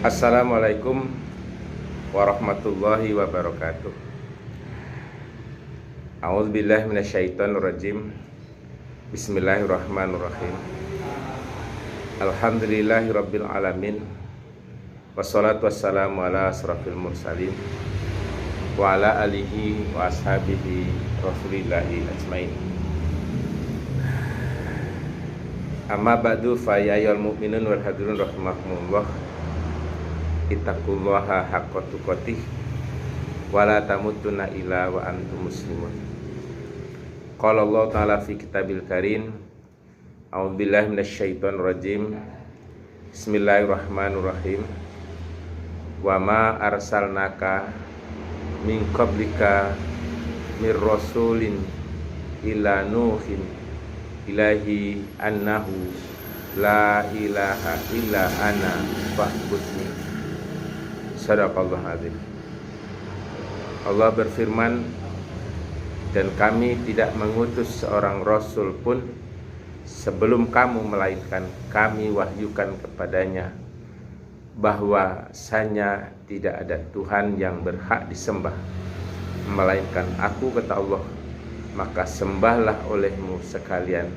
Assalamualaikum warahmatullahi wabarakatuh. A'udzubillahi minasyaitonirrajim. Bismillahirrahmanirrahim. Alhamdulillahirabbil alamin. Wassalatu wassalamu ala asrafil mursalin wa ala alihi wa ashabihi rasulillahi ajmain. Amma ba'du fa ya ayyuhal mu'minun wal hadirun rahimakumullah. Ittaqullaha haqqa tuqatih wa la tamutunna illa wa antum muslimun. Qala Allah ta'ala fi kitabil karim. A'udzubillahi minasyaitonir rajim. Bismillahirrahmanirrahim. Wa ma arsalnaka min qablika mir rasulin illa nuhin ilahi annahu la ilaha illa ana fa'budni. Sadaqallahu azim. Allah berfirman, dan kami tidak mengutus seorang rasul pun sebelum kamu, melainkan kami wahyukan kepadanya bahwasanya tidak ada Tuhan yang berhak disembah melainkan aku, kata Allah, maka sembahlah olehmu sekalian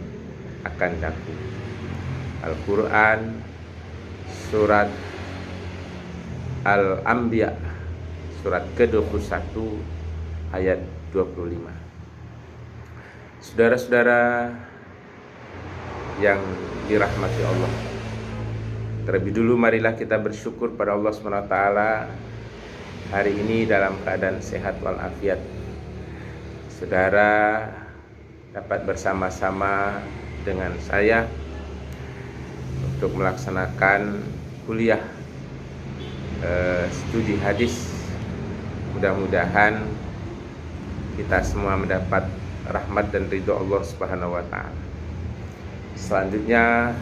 akan aku. Al-Quran surat Al-Anbiya surat ke-21 ayat 25. Saudara-saudara yang dirahmati Allah, terlebih dulu marilah kita bersyukur pada Allah SWT hari ini dalam keadaan sehat walafiat. Saudara dapat bersama-sama dengan saya untuk melaksanakan kuliah studi hadis. Mudah-mudahan kita semua mendapat rahmat dan ridho Allah Subhanahu wa ta'ala. Selanjutnya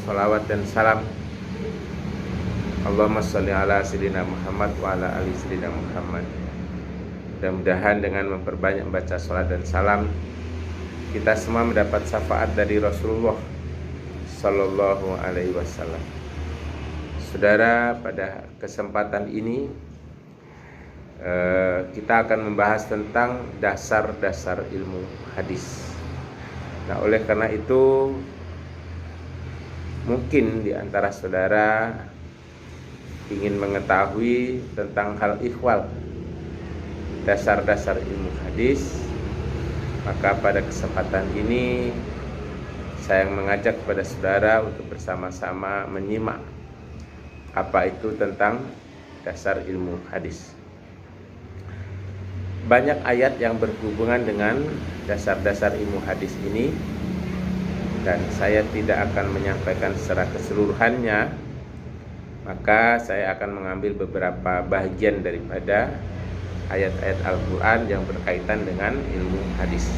salawat dan salam Allahumma sholli ala sayyidina Muhammad wa ala ali sayyidina Muhammad. Mudah-mudahan dengan memperbanyak membaca salat dan salam kita semua mendapat syafaat dari Rasulullah sallallahu alaihi wasallam. Saudara, pada kesempatan ini kita akan membahas tentang dasar-dasar ilmu hadis. Nah, oleh karena itu mungkin di antara saudara ingin mengetahui tentang hal ihwal, dasar-dasar ilmu hadis, maka pada kesempatan ini saya mengajak kepada saudara untuk bersama-sama menyimak apa itu tentang dasar ilmu hadis. Banyak ayat yang berhubungan dengan dasar-dasar ilmu hadis ini, dan saya tidak akan menyampaikan secara keseluruhannya, maka saya akan mengambil beberapa bagian daripada ayat-ayat Al-Quran yang berkaitan dengan ilmu hadis.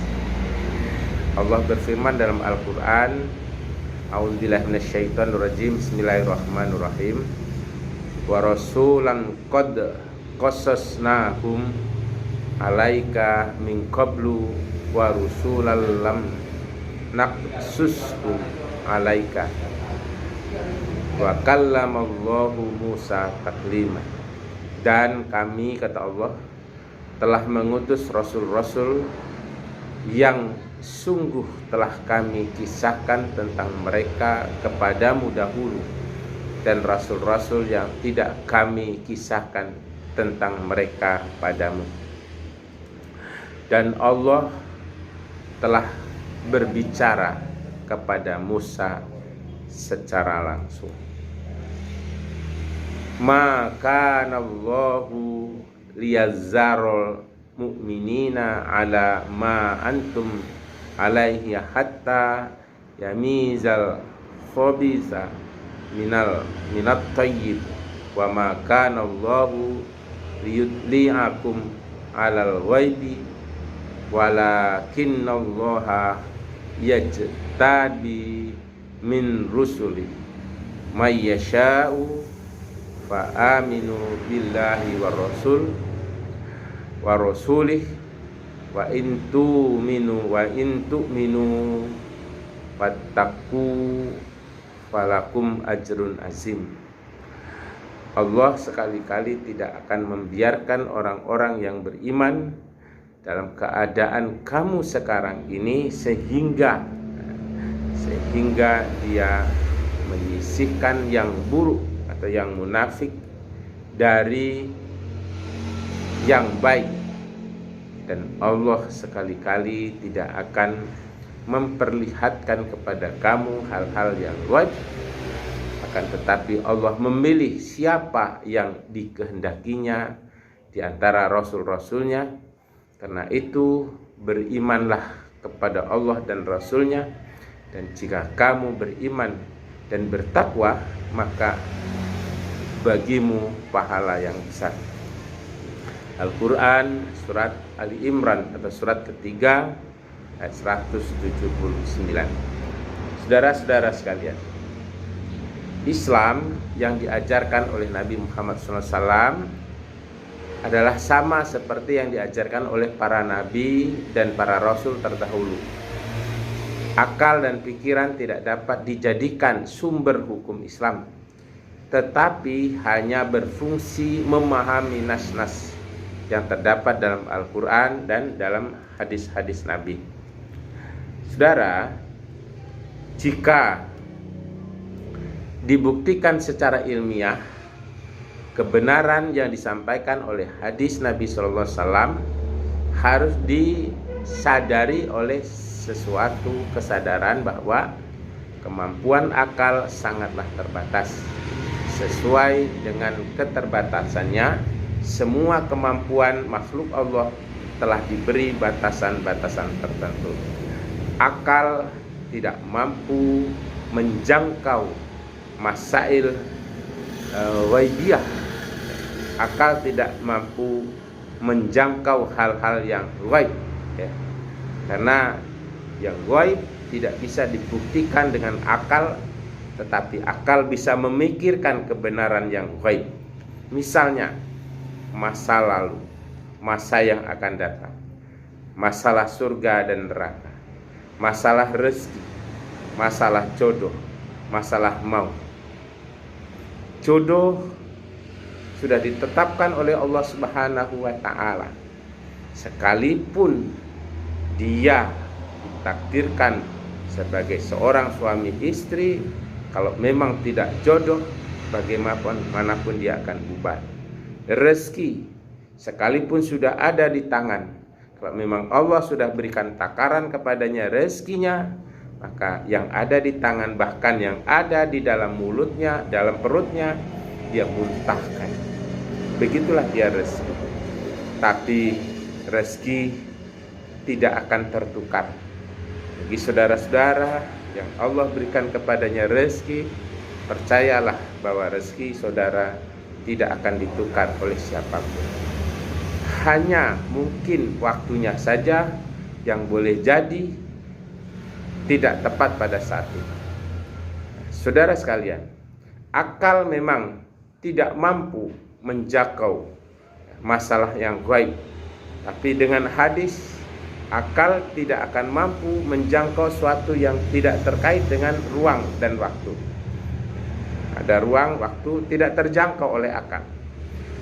Allah berfirman dalam Al-Quran, A'udzubillahi minasyaitonirrajim. Bismillahirrahmanirrahim. Wa rasulan qad qasasnahum alaika min qablu wa rusulan lam naqsusum alaika wa kallamallahu Musa taklima. Dan kami, kata Allah, telah mengutus rasul-rasul yang sungguh telah kami kisahkan tentang mereka kepadamu dahulu, dan rasul-rasul yang tidak kami kisahkan tentang mereka padamu. Dan Allah telah berbicara kepada Musa secara langsung. Maka Allahu liyazzarul mu'minina ala ma antum alaihi hatta yamizal khabisa minat tayyib wa ma kana Allahu liyudli'akum alal ghaibi walakinnallaha yajtabi min rusuli may yasha'u fa aminu billahi wa rasulih wa in tu'minu wattaqu falakum ajrun azim. Allah sekali-kali tidak akan membiarkan orang-orang yang beriman dalam keadaan kamu sekarang ini sehingga dia menyisihkan yang buruk atau yang munafik dari yang baik. Dan Allah sekali-kali tidak akan memperlihatkan kepada kamu hal-hal yang gaib, akan tetapi Allah memilih siapa yang dikehendakinya di antara rasul-rasulnya. Karena itu berimanlah kepada Allah dan Rasulnya, dan jika kamu beriman dan bertakwa, maka bagimu pahala yang besar. Al-Quran surat Ali Imran atau surat ketiga ayat 179. Saudara-saudara sekalian, Islam yang diajarkan oleh Nabi Muhammad SAW adalah sama seperti yang diajarkan oleh para nabi dan para rasul terdahulu. Akal dan pikiran tidak dapat dijadikan sumber hukum Islam, tetapi hanya berfungsi memahami nas-nas yang terdapat dalam Al-Quran dan dalam hadis-hadis Nabi. Saudara, jika dibuktikan secara ilmiah kebenaran yang disampaikan oleh hadis Nabi SAW, harus disadari oleh sesuatu kesadaran bahwa kemampuan akal sangatlah terbatas. Sesuai dengan keterbatasannya, semua kemampuan makhluk Allah telah diberi batasan-batasan tertentu. Akal tidak mampu menjangkau masail ghaibiyah. Akal tidak mampu menjangkau hal-hal yang gaib, ya. Karena yang gaib tidak bisa dibuktikan dengan akal, tetapi akal bisa memikirkan kebenaran yang gaib. Misalnya masa lalu, masa yang akan datang, masalah surga dan neraka, masalah rezeki, masalah jodoh, masalah maut. Jodoh sudah ditetapkan oleh Allah Subhanahu wa ta'ala. Sekalipun dia ditakdirkan sebagai seorang suami istri, kalau memang tidak jodoh, bagaimanapun dia akan bubar. Rezeki sekalipun sudah ada di tangan, kalau memang Allah sudah berikan takaran kepadanya rezekinya, maka yang ada di tangan, bahkan yang ada di dalam mulutnya, dalam perutnya, dia muntahkan. Begitulah dia rezeki. Tapi rezeki tidak akan tertukar. Bagi saudara-saudara yang Allah berikan kepadanya rezeki, percayalah bahwa rezeki saudara tidak akan ditukar oleh siapapun. Hanya mungkin waktunya saja yang boleh jadi tidak tepat pada saat itu. Saudara sekalian, akal memang tidak mampu menjangkau masalah yang gaib, tapi dengan hadis, akal tidak akan mampu menjangkau suatu yang tidak terkait dengan ruang dan waktu. Ada ruang, waktu tidak terjangkau oleh akal.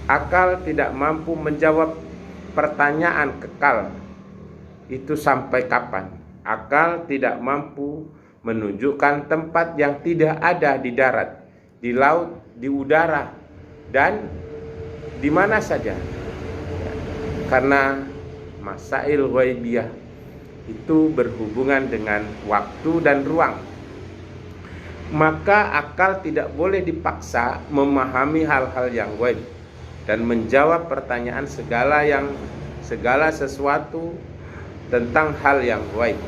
Akal tidak mampu menjawab pertanyaan kekal itu sampai kapan. Akal tidak mampu menunjukkan tempat yang tidak ada di darat, di laut, di udara, dan di mana saja. Karena masail ghaibiyah itu berhubungan dengan waktu dan ruang. Maka akal tidak boleh dipaksa memahami hal-hal yang gaib dan menjawab pertanyaan segala sesuatu tentang hal yang gaib.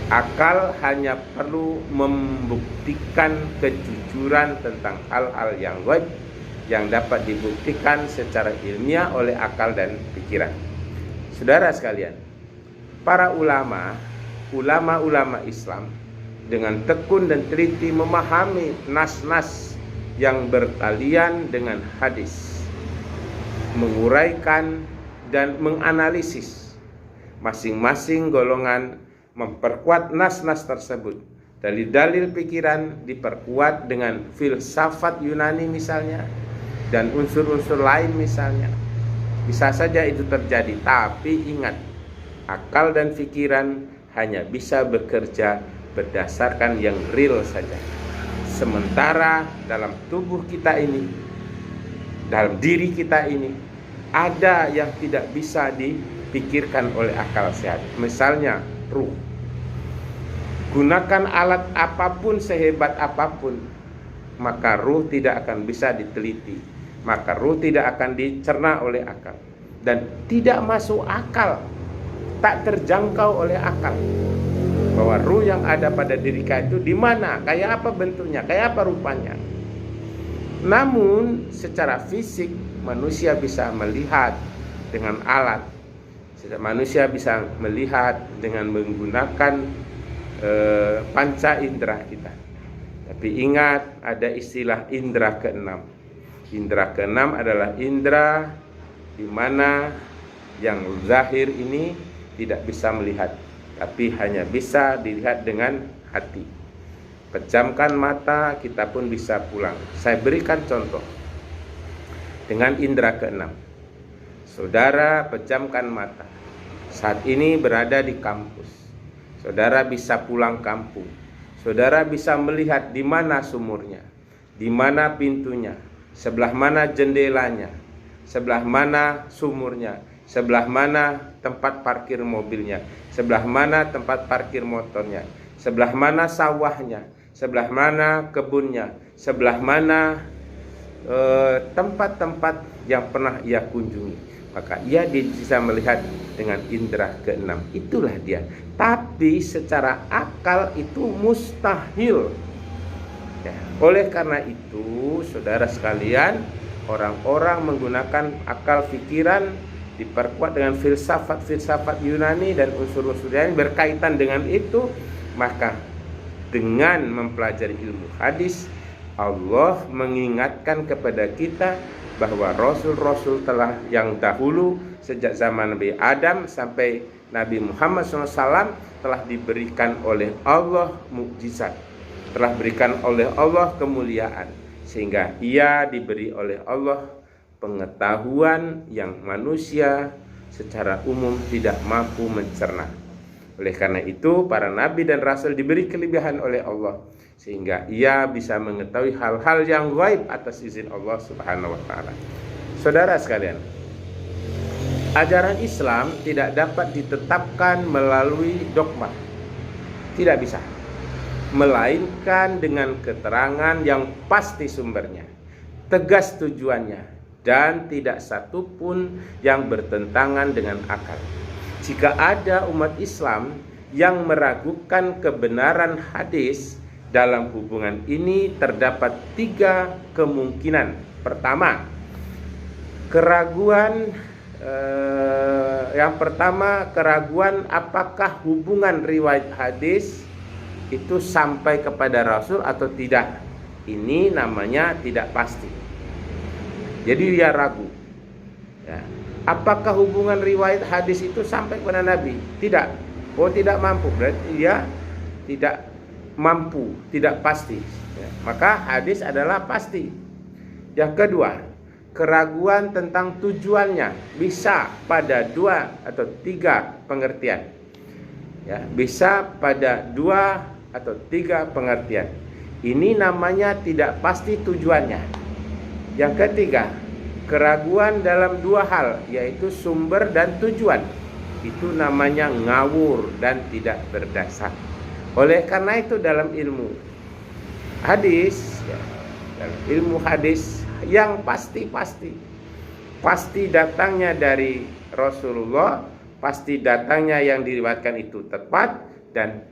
Akal hanya perlu membuktikan kejujuran tentang hal-hal yang gaib yang dapat dibuktikan secara ilmiah oleh akal dan pikiran. Saudara sekalian, para ulama Islam dengan tekun dan teliti memahami nas-nas yang bertalian dengan hadis, menguraikan dan menganalisis masing-masing golongan, memperkuat nas-nas tersebut. Dalil-dalil pikiran diperkuat dengan filsafat Yunani misalnya, dan unsur-unsur lain misalnya. Bisa saja itu terjadi, tapi ingat, akal dan pikiran hanya bisa bekerja berdasarkan yang real saja. Sementara dalam tubuh kita ini, dalam diri kita ini, ada yang tidak bisa dipikirkan oleh akal sehat. Misalnya ruh. Gunakan alat apapun, sehebat apapun, maka ruh tidak akan bisa diteliti, maka ruh tidak akan dicerna oleh akal, dan tidak masuk akal, tak terjangkau oleh akal, bahwa ruh yang ada pada diri kita itu di mana, kayak apa bentuknya, kayak apa rupanya. Namun secara fisik manusia bisa melihat dengan alat, manusia bisa melihat dengan menggunakan panca indera kita. Tapi ingat, ada istilah indera keenam. Indera keenam adalah indera di mana yang zahir ini tidak bisa melihat, tapi hanya bisa dilihat dengan hati. Pejamkan mata, kita pun bisa pulang. Saya berikan contoh dengan indera keenam. Saudara pejamkan mata, saat ini berada di kampus. Saudara bisa pulang kampung. Saudara bisa melihat di mana sumurnya, di mana pintunya, sebelah mana jendelanya, sebelah mana sumurnya, sebelah mana tempat parkir mobilnya, sebelah mana tempat parkir motornya, sebelah mana sawahnya, sebelah mana kebunnya, sebelah mana tempat-tempat yang pernah ia kunjungi. Maka ia bisa melihat dengan indera keenam. Itulah dia. Tapi secara akal itu mustahil. Ya. Oleh karena itu, saudara sekalian, orang-orang menggunakan akal pikiran diperkuat dengan filsafat Yunani dan unsur-unsur yang berkaitan dengan itu. Maka dengan mempelajari ilmu hadis, Allah mengingatkan kepada kita bahwa Rasul-Rasul telah yang dahulu, sejak zaman Nabi Adam sampai Nabi Muhammad SAW, telah diberikan oleh Allah mukjizat, telah diberikan oleh Allah kemuliaan, sehingga ia diberi oleh Allah pengetahuan yang manusia secara umum tidak mampu mencerna. Oleh karena itu, para nabi dan rasul diberi kelebihan oleh Allah, sehingga ia bisa mengetahui hal-hal yang gaib atas izin Allah Subhanahu wa ta'ala. Saudara sekalian, ajaran Islam tidak dapat ditetapkan melalui dogma. Tidak bisa. Melainkan dengan keterangan yang pasti sumbernya, tegas tujuannya, dan tidak satu pun yang bertentangan dengan akal. Jika ada umat Islam yang meragukan kebenaran hadis, dalam hubungan ini terdapat 3 kemungkinan. Pertama, keraguan keraguan apakah hubungan riwayat hadis itu sampai kepada Rasul atau tidak. Ini namanya tidak pasti. Jadi dia ragu. Ya. Apakah hubungan riwayat hadis itu sampai kepada Nabi? Tidak. Oh, tidak mampu. Berarti dia tidak mampu, tidak pasti. Ya. Maka hadis adalah pasti. Yang kedua, keraguan tentang tujuannya bisa pada 2 atau 3 pengertian. Ya, bisa pada 2 atau 3 pengertian. Ini namanya tidak pasti tujuannya. Yang ketiga, keraguan dalam 2 hal, yaitu sumber dan tujuan. Itu namanya ngawur dan tidak berdasar. Oleh karena itu dalam ilmu hadis, ya, dalam ilmu hadis yang pasti datangnya dari Rasulullah, pasti datangnya yang diriwayatkan itu tepat dan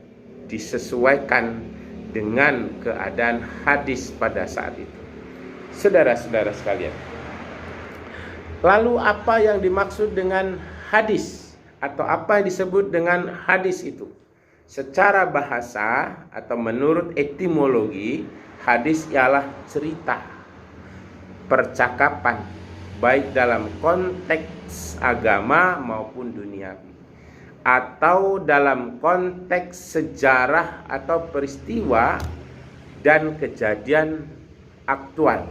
disesuaikan dengan keadaan hadis pada saat itu. Saudara-saudara sekalian, lalu apa yang dimaksud dengan hadis atau apa yang disebut dengan hadis itu? Secara bahasa atau menurut etimologi, hadis ialah cerita, percakapan, baik dalam konteks agama maupun duniawi, atau dalam konteks sejarah atau peristiwa dan kejadian aktual.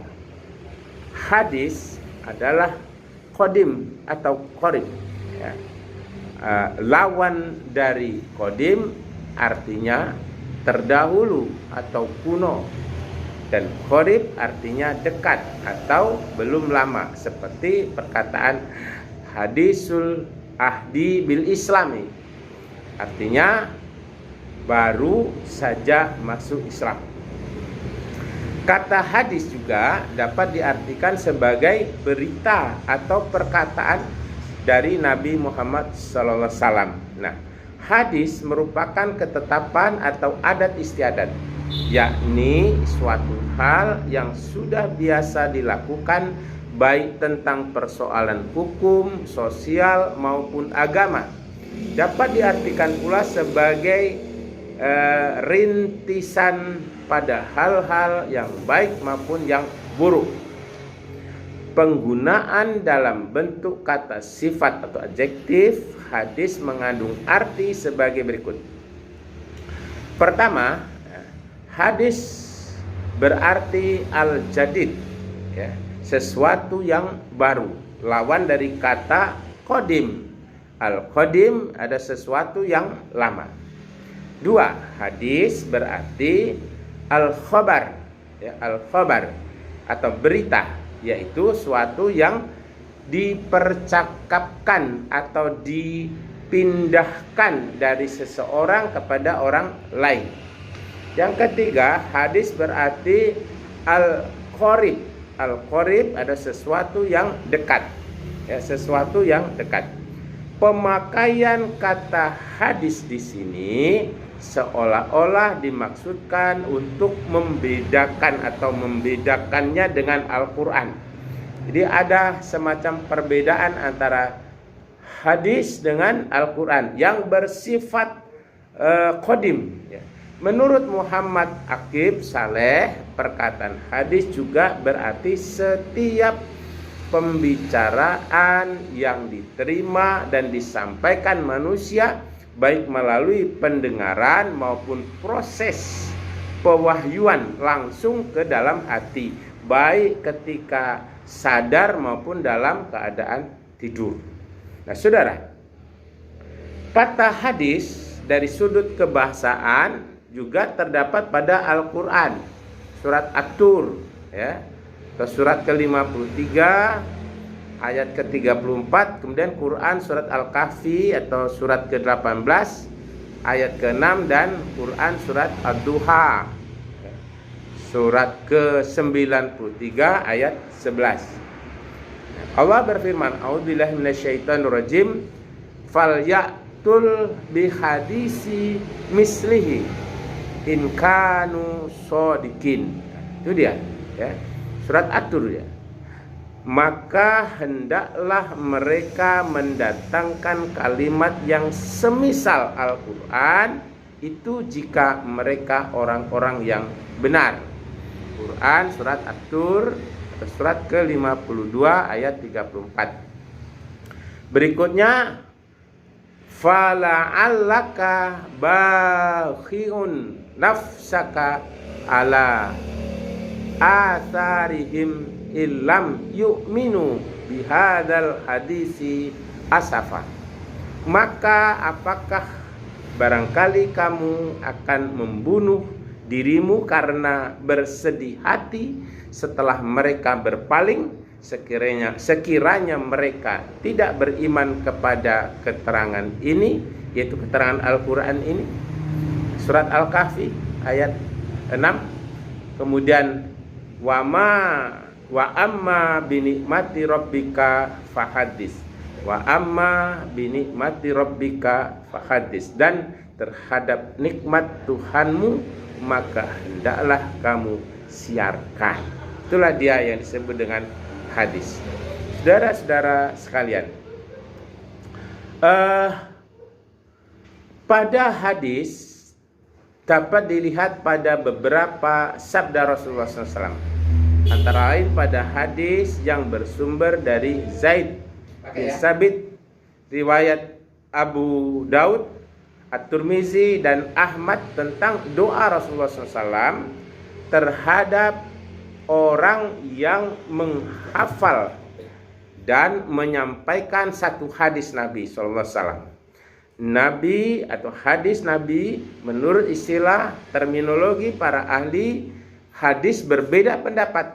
hadis adalah qadim atau qorib, ya. Lawan dari qadim artinya terdahulu atau kuno, dan qorib artinya dekat atau belum lama, seperti perkataan hadisul ahdi bil islami, artinya baru saja masuk Islam. Kata hadis juga dapat diartikan sebagai berita atau perkataan dari Nabi Muhammad SAW. Nah, hadis merupakan ketetapan atau adat istiadat, yakni suatu hal yang sudah biasa dilakukan baik tentang persoalan hukum, sosial maupun agama. Dapat diartikan pula sebagai rintisan pada hal-hal yang baik maupun yang buruk. Penggunaan dalam bentuk kata sifat atau adjektif hadis mengandung arti sebagai berikut. Pertama, hadis berarti al-jadid, ya, sesuatu yang baru. Lawan dari kata qadim. Al-qadim ada sesuatu yang lama. Dua, hadis berarti al-khabar, ya, al-khabar atau berita, yaitu suatu yang dipercakapkan atau dipindahkan dari seseorang kepada orang lain. Yang ketiga, hadis berarti al-qorib. Al-qorib ada sesuatu yang dekat, ya, sesuatu yang dekat. Pemakaian kata hadis di sini seolah-olah dimaksudkan untuk membedakan atau membedakannya dengan Al-Quran. Jadi ada semacam perbedaan antara hadis dengan Al-Quran yang bersifat qadim, ya. Menurut Muhammad Aqib Saleh, perkataan hadis juga berarti setiap pembicaraan yang diterima dan disampaikan manusia, baik melalui pendengaran maupun proses pewahyuan langsung ke dalam hati, baik ketika sadar maupun dalam keadaan tidur. Nah, saudara, kata hadis dari sudut kebahasaan juga terdapat pada Al-Quran, surat At-Tur, ya, atau surat ke-53 ayat ke-34, kemudian Quran surat Al-Kahfi atau surat ke-18 ayat ke-6, dan Quran surat Ad-Duha surat ke-93 ayat 11. Allah berfirman, a'udzubillahi minasyaitonirrajim, falyatul bihadisi mislihi in kanu shodikin. Itu dia, ya, surat At-Tur, ya. Maka hendaklah mereka mendatangkan kalimat yang semisal Al-Quran itu jika mereka orang-orang yang benar. Quran surat At-Tur surat ke-52 ayat 34. Berikutnya, fala'allaka bakhi'un nafsaka ala atharihim illam yu'minu bihadzal hadisi asafa. Maka apakah barangkali kamu akan membunuh dirimu karena bersedih hati setelah mereka berpaling, sekiranya mereka tidak beriman kepada keterangan ini, yaitu keterangan Al-Quran ini. Surat Al-Kahfi ayat 6. Kemudian wa amma binikmati rabbika fahadis. Wa amma binikmati rabbika fahadis. Dan terhadap nikmat Tuhanmu maka hendaklah kamu siarkan. Itulah dia yang disebut dengan hadis. Saudara-saudara sekalian, pada hadis dapat dilihat pada beberapa sabda Rasulullah SAW. Antara lain pada hadis yang bersumber dari Zaid bin Sabit, riwayat Abu Daud, At-Tirmizi dan Ahmad tentang doa Rasulullah SAW terhadap orang yang menghafal dan menyampaikan satu hadis Nabi sallallahu alaihi wasallam. Nabi atau hadis Nabi menurut istilah terminologi para ahli hadis berbeda pendapat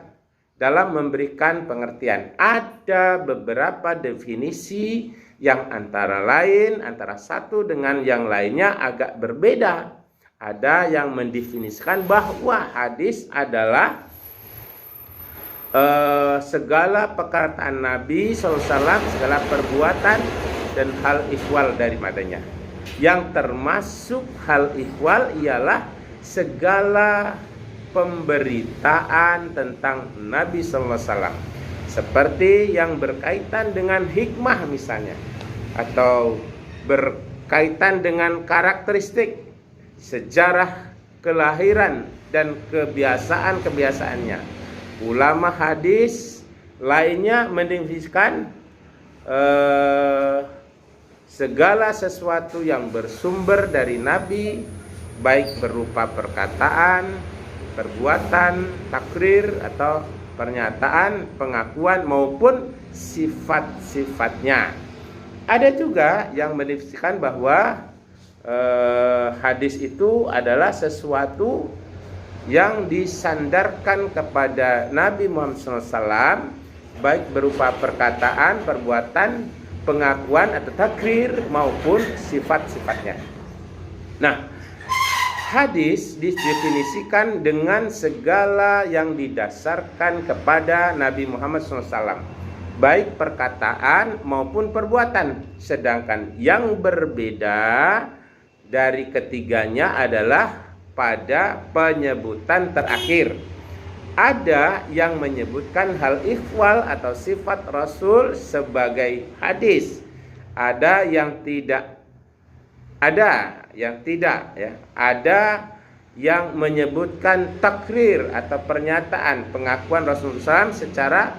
dalam memberikan pengertian. Ada beberapa definisi yang antara lain, antara satu dengan yang lainnya agak berbeda. Ada yang mendefinisikan bahwa hadis adalah segala perkataan Nabi SAW, segala perbuatan dan hal ihwal daripadanya. Yang termasuk hal ihwal ialah segala pemberitaan tentang Nabi SAW, seperti yang berkaitan dengan hikmah misalnya, atau berkaitan dengan karakteristik, sejarah kelahiran dan kebiasaan-kebiasaannya. Ulama hadis lainnya mendefinisikan segala sesuatu yang bersumber dari Nabi, baik berupa perkataan, perbuatan, takrir atau pernyataan, pengakuan maupun sifat-sifatnya. Ada juga yang mendefinisikan bahwa hadis itu adalah sesuatu yang disandarkan kepada Nabi Muhammad SAW, baik berupa perkataan, perbuatan, pengakuan atau takrir maupun sifat-sifatnya. Nah, hadis didefinisikan dengan segala yang didasarkan kepada Nabi Muhammad SAW, baik perkataan maupun perbuatan. Sedangkan yang berbeda dari ketiganya adalah pada penyebutan terakhir. Ada yang menyebutkan hal ihwal atau sifat Rasul sebagai hadis. Ada yang tidak. Ada yang menyebutkan takrir atau pernyataan pengakuan Rasulullah SAW secara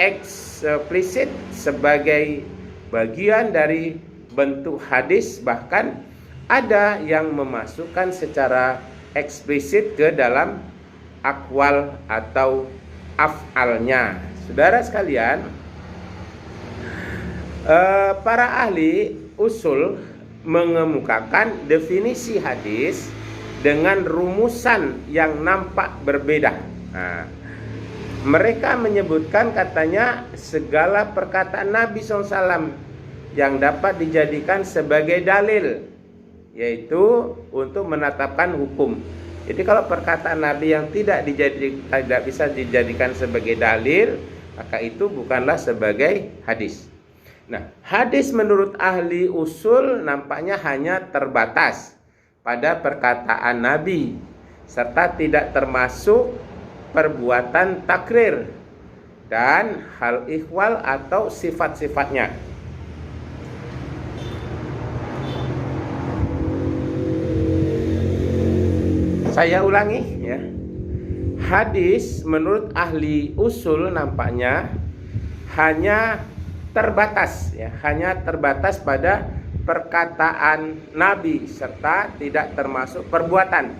eksplisit sebagai bagian dari bentuk hadis. Bahkan ada yang memasukkan secara eksplisit ke dalam akwal atau af'alnya. Saudara sekalian, para ahli usul mengemukakan definisi hadis dengan rumusan yang nampak berbeda. Nah, mereka menyebutkan katanya segala perkataan Nabi SAW yang dapat dijadikan sebagai dalil, yaitu untuk menetapkan hukum. Jadi kalau perkataan Nabi yang tidak bisa dijadikan sebagai dalil, maka itu bukanlah sebagai hadis. Nah, hadis menurut ahli usul nampaknya hanya terbatas pada perkataan Nabi, serta tidak termasuk perbuatan takrir dan hal ihwal atau sifat-sifatnya. Saya ulangi ya. Hadis menurut ahli usul nampaknya hanya terbatas pada perkataan Nabi serta tidak termasuk perbuatan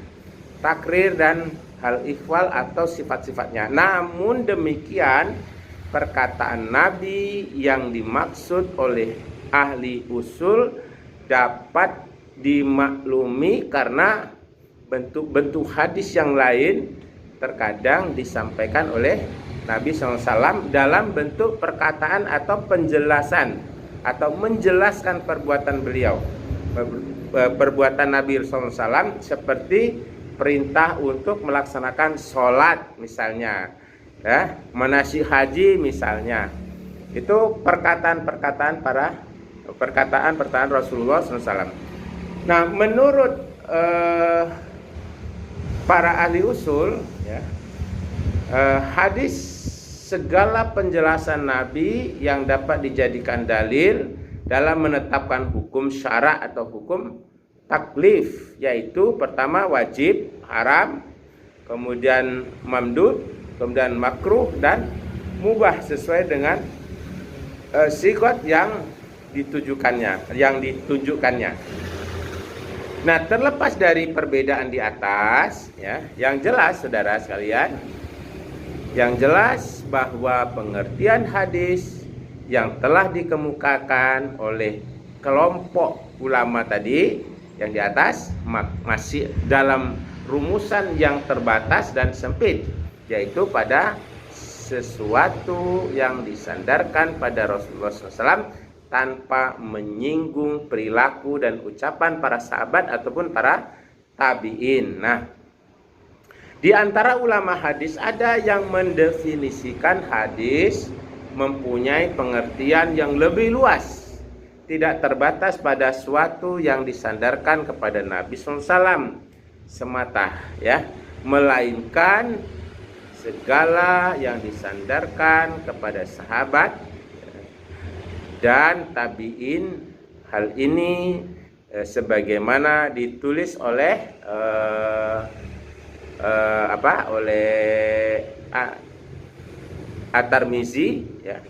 takrir dan hal ihwal atau sifat-sifatnya. Namun demikian, perkataan Nabi yang dimaksud oleh ahli usul dapat dimaklumi karena bentuk-bentuk hadis yang lain terkadang disampaikan oleh Nabi SAW dalam bentuk perkataan atau penjelasan atau menjelaskan perbuatan beliau. Perbuatan Nabi SAW seperti perintah untuk melaksanakan sholat misalnya, ya, manasik haji misalnya. Itu perkataan Rasulullah SAW. Nah, menurut para ahli usul, ya, hadis segala penjelasan Nabi yang dapat dijadikan dalil dalam menetapkan hukum syara atau hukum taklif, yaitu pertama wajib, haram, kemudian mamdud, kemudian makruh dan mubah sesuai dengan sigot yang ditunjukkannya. Nah, terlepas dari perbedaan di atas, ya, yang jelas saudara sekalian, yang jelas bahwa pengertian hadis yang telah dikemukakan oleh kelompok ulama tadi yang di atas masih dalam rumusan yang terbatas dan sempit, yaitu pada sesuatu yang disandarkan pada Rasulullah SAW tanpa menyinggung perilaku dan ucapan para sahabat ataupun para tabi'in. Nah, di antara ulama hadis ada yang mendefinisikan hadis mempunyai pengertian yang lebih luas, tidak terbatas pada suatu yang disandarkan kepada Nabi SAW semata, ya, melainkan segala yang disandarkan kepada sahabat dan tabi'in. Hal ini sebagaimana ditulis oleh At-Tirmizi, ya,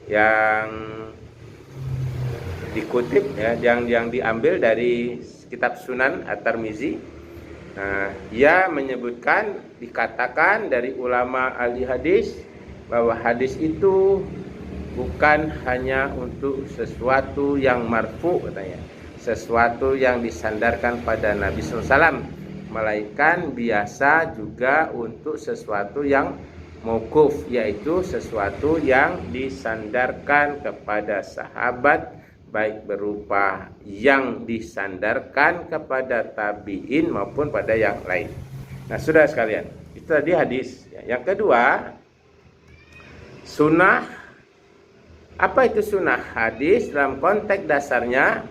yang dikutip, ya, yang diambil dari kitab Sunan At-Tirmizi. Nah, ia menyebutkan, dikatakan dari ulama ahli hadis bahwa hadis itu bukan hanya untuk sesuatu yang marfu, katanya, sesuatu yang disandarkan pada Nabi SAW, melainkan biasa juga untuk sesuatu yang mauquf, yaitu sesuatu yang disandarkan kepada sahabat, baik berupa yang disandarkan kepada tabi'in maupun pada yang lain. Nah, saudara sekalian, itu tadi hadis. Yang kedua, sunnah. Apa itu sunnah? Hadis dalam konteks dasarnya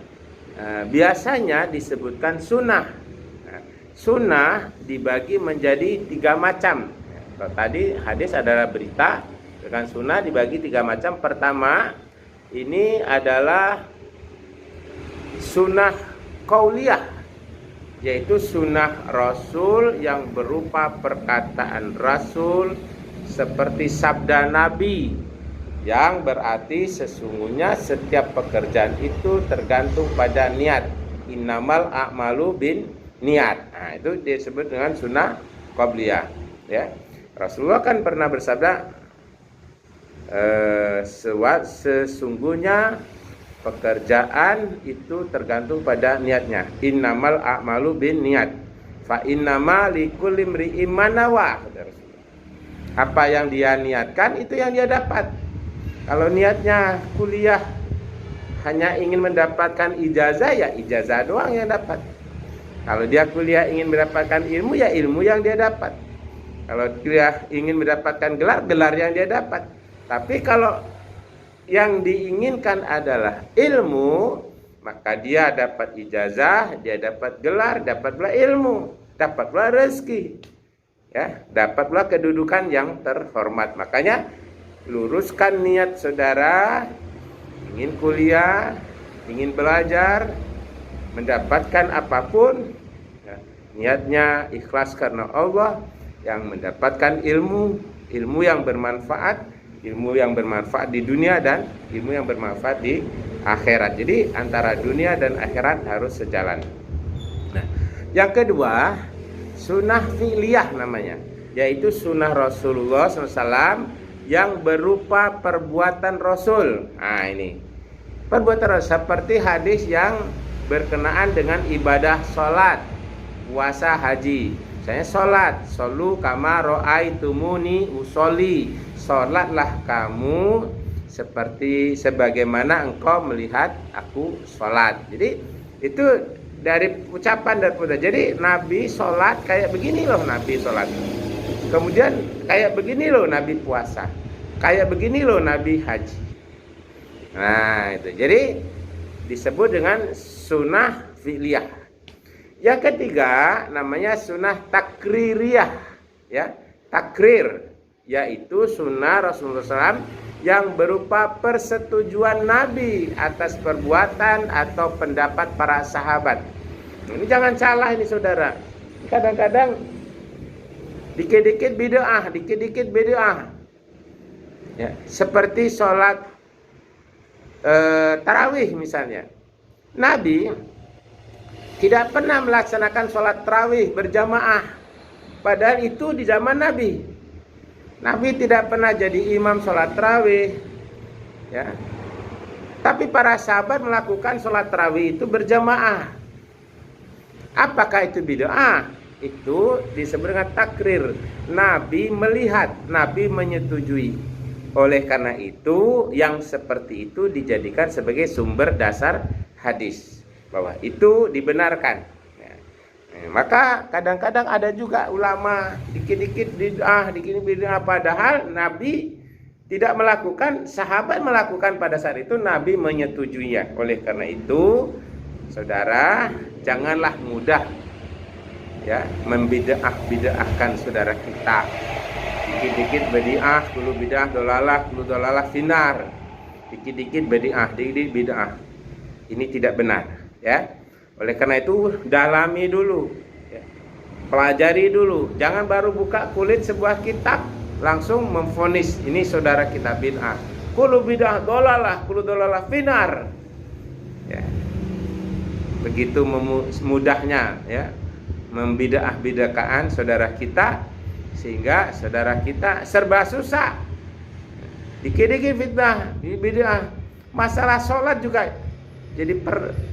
biasanya disebutkan sunnah. Sunnah dibagi menjadi 3 macam. Kalau tadi hadis adalah berita, dengan sunnah dibagi 3 macam. Pertama, ini adalah sunnah qauliyah, yaitu sunnah Rasul yang berupa perkataan Rasul seperti sabda Nabi, yang berarti sesungguhnya setiap pekerjaan itu tergantung pada niat. Innamal a'malu bin niat. Nah, itu disebut dengan sunnah qauliyah, ya. Rasulullah kan pernah bersabda, sesungguhnya pekerjaan itu tergantung pada niatnya. Innamal a'malu bin niat. Fa innama likulli imri'in ma nawa. Apa yang dia niatkan itu yang dia dapat. Kalau niatnya kuliah hanya ingin mendapatkan ijazah, ya ijazah doang yang dapat. Kalau dia kuliah ingin mendapatkan ilmu, ya ilmu yang dia dapat. Kalau dia ingin mendapatkan gelar, gelar yang dia dapat. Tapi kalau yang diinginkan adalah ilmu, maka dia dapat ijazah, dia dapat gelar, dapat pula ilmu, dapat pula rezeki, ya, dapat pula kedudukan yang terhormat. Makanya luruskan niat saudara, ingin kuliah, ingin belajar, mendapatkan apapun, ya, niatnya ikhlas karena Allah, yang mendapatkan ilmu yang bermanfaat, ilmu yang bermanfaat di dunia dan ilmu yang bermanfaat di akhirat. Jadi antara dunia dan akhirat harus sejalan. Nah, yang kedua, sunnah fi'liyah namanya, yaitu sunnah Rasulullah SAW yang berupa perbuatan Rasul. Nah, ini perbuatan Rasul seperti hadis yang berkenaan dengan ibadah sholat, puasa, haji. Misalnya sholat, sholu kama ro'aitumuni usolli, sholatlah kamu seperti sebagaimana engkau melihat aku sholat. Jadi itu dari ucapan dan perbuatan. Jadi Nabi sholat kayak begini loh, Nabi sholat. Kemudian kayak begini loh Nabi puasa, kayak begini loh Nabi haji. Nah, itu jadi disebut dengan sunnah fi'liyah. Yang ketiga namanya sunnah takririyah, ya, takrir, yaitu sunnah Rasulullah SAW yang berupa persetujuan Nabi atas perbuatan atau pendapat para sahabat. Ini jangan salah ini saudara. Kadang-kadang dikit-dikit bid'ah, ya, seperti sholat tarawih misalnya. Nabi tidak pernah melaksanakan sholat tarawih berjamaah. Padahal itu di zaman Nabi. Nabi tidak pernah jadi imam sholat tarawih, ya. Tapi para sahabat melakukan sholat tarawih itu berjamaah. Apakah itu bid'ah? Itu disebut dengan takrir. Nabi melihat, Nabi menyetujui. Oleh karena itu, yang seperti itu dijadikan sebagai sumber dasar hadis, bahwa itu dibenarkan. Maka kadang-kadang ada juga ulama dikit-dikit bid'ah, dikit-dikit bid'ah, padahal Nabi tidak melakukan, sahabat melakukan pada saat itu, Nabi menyetujuinya. Oleh karena itu, saudara, janganlah mudah ya membid'ah-bid'ahkan saudara kita. Dikit-dikit bid'ah, dulu bid'ah, dolalah, finar. Dikit-dikit bid'ah, dikit bid'ah. Ini tidak benar, ya. Oleh karena itu, dalami dulu, ya. Pelajari dulu. Jangan baru buka kulit sebuah kitab langsung memvonis ini saudara kita bid'ah. Kulu bid'ah dolalah, kulu dolalah finar. Ya. Begitu mudahnya, ya, membid'ah-bid'ahkan saudara kita, sehingga saudara kita serba susah. Dikit-dikit fitnah, bid'ah. Masalah sholat juga jadi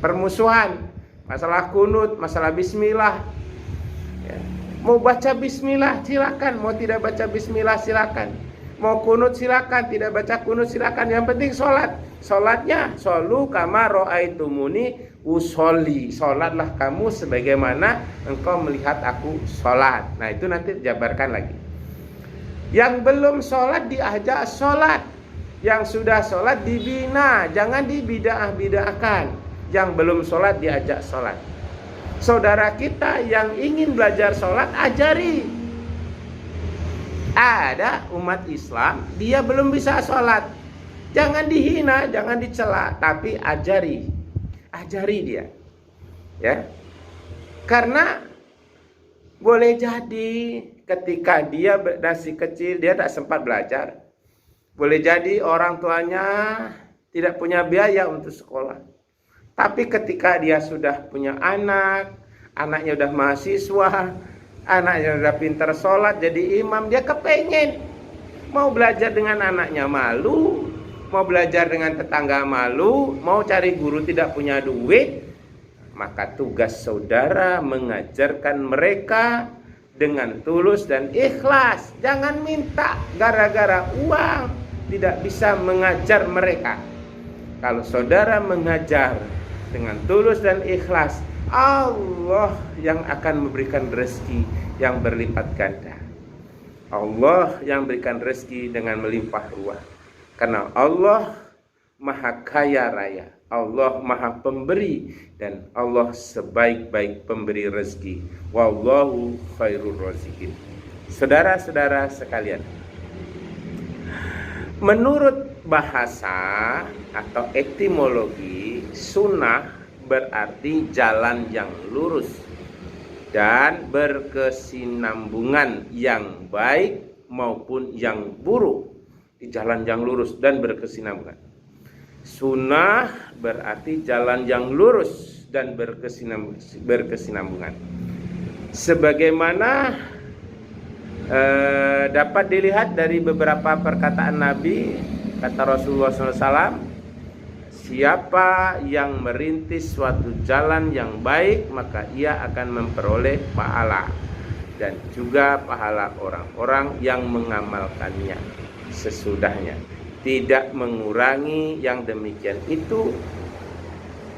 permusuhan. Masalah kunut, masalah bismillah, ya. Mau baca bismillah silakan, mau tidak baca bismillah silakan. Mau kunut silakan, tidak baca kunut silakan. Yang penting sholat. Sholatnya sholu kama ro'aitumuni usolli. Sholatlah kamu sebagaimana engkau melihat aku sholat. Nah itu nanti dijabarkan lagi. Yang belum sholat diajak sholat. Yang sudah sholat dibina, jangan dibid'ah-bid'ahkan. Yang belum sholat diajak sholat. Saudara kita yang ingin belajar sholat, ajari. Ada umat Islam, dia belum bisa sholat. Jangan dihina, jangan dicela, tapi ajari. Ajari dia, ya. Karena boleh jadi ketika dia masih kecil, dia tak sempat belajar. Boleh jadi orang tuanya tidak punya biaya untuk sekolah. Tapi ketika dia sudah punya anak, anaknya udah mahasiswa, anaknya udah pintar sholat, jadi imam, dia kepengen mau belajar dengan anaknya malu, mau belajar dengan tetangga malu, mau cari guru tidak punya duit. Maka tugas saudara mengajarkan mereka dengan tulus dan ikhlas. Jangan minta gara-gara uang tidak bisa mengajar mereka. Kalau saudara mengajar dengan tulus dan ikhlas, Allah yang akan memberikan rezeki yang berlipat ganda. Allah yang berikan rezeki dengan melimpah ruah. Karena Allah Maha Kaya Raya, Allah Maha Pemberi, dan Allah sebaik-baik pemberi rezeki. Wallahu khairur raziqin. Saudara-saudara sekalian, menurut bahasa atau etimologi, sunnah berarti jalan yang lurus dan berkesinambungan, yang baik maupun yang buruk. Di jalan yang lurus dan berkesinambungan. Sunnah berarti jalan yang lurus dan berkesinambungan. Sebagaimana dapat dilihat dari beberapa perkataan Nabi, kata Rasulullah SAW, siapa yang merintis suatu jalan yang baik, maka ia akan memperoleh pahala, dan juga pahala orang-orang yang mengamalkannya sesudahnya. Tidak mengurangi yang demikian itu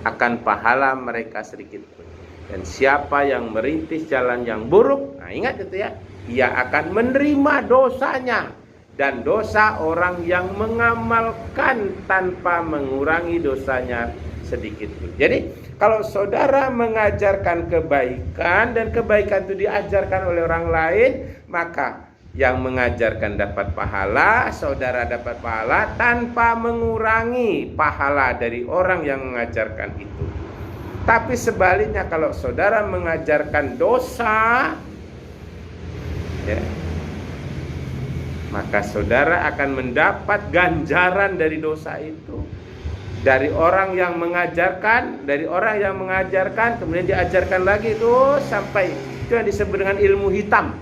akan pahala mereka sedikit pun. Dan siapa yang merintis jalan yang buruk, nah ingat itu ya, ia akan menerima dosanya dan dosa orang yang mengamalkan tanpa mengurangi dosanya sedikit pun. Jadi kalau saudara mengajarkan kebaikan dan kebaikan itu diajarkan oleh orang lain, maka yang mengajarkan dapat pahala, saudara dapat pahala tanpa mengurangi pahala dari orang yang mengajarkan itu. Tapi sebaliknya, kalau saudara mengajarkan dosa, ya, maka saudara akan mendapat ganjaran dari dosa itu. Dari orang yang mengajarkan, kemudian diajarkan lagi itu sampai itu yang disebut dengan ilmu hitam.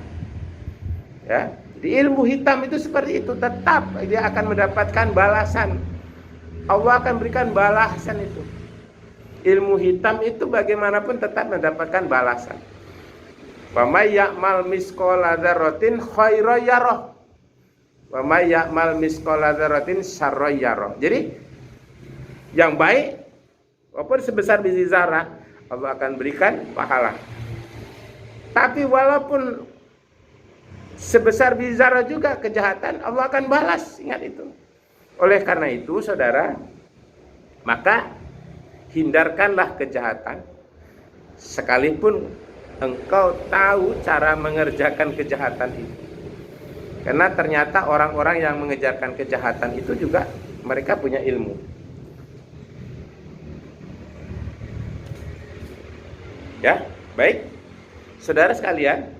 Ya, di ilmu hitam itu seperti itu, tetap dia akan mendapatkan balasan. Allah akan berikan balasan itu. Ilmu hitam itu bagaimanapun tetap mendapatkan balasan. Wa may ya'mal misqala dzarratin khairan yarah. Wa may ya'mal misqala dzarratin syarran yarah. Jadi yang baik walaupun sebesar biji zarah Allah akan berikan pahala. Tapi walaupun sebesar biji zarah juga kejahatan, Allah akan balas. Ingat itu. Oleh karena itu, saudara, maka hindarkanlah kejahatan sekalipun engkau tahu cara mengerjakan kejahatan itu. Karena ternyata orang-orang yang mengejarkan kejahatan itu juga mereka punya ilmu. Ya, baik. Saudara sekalian,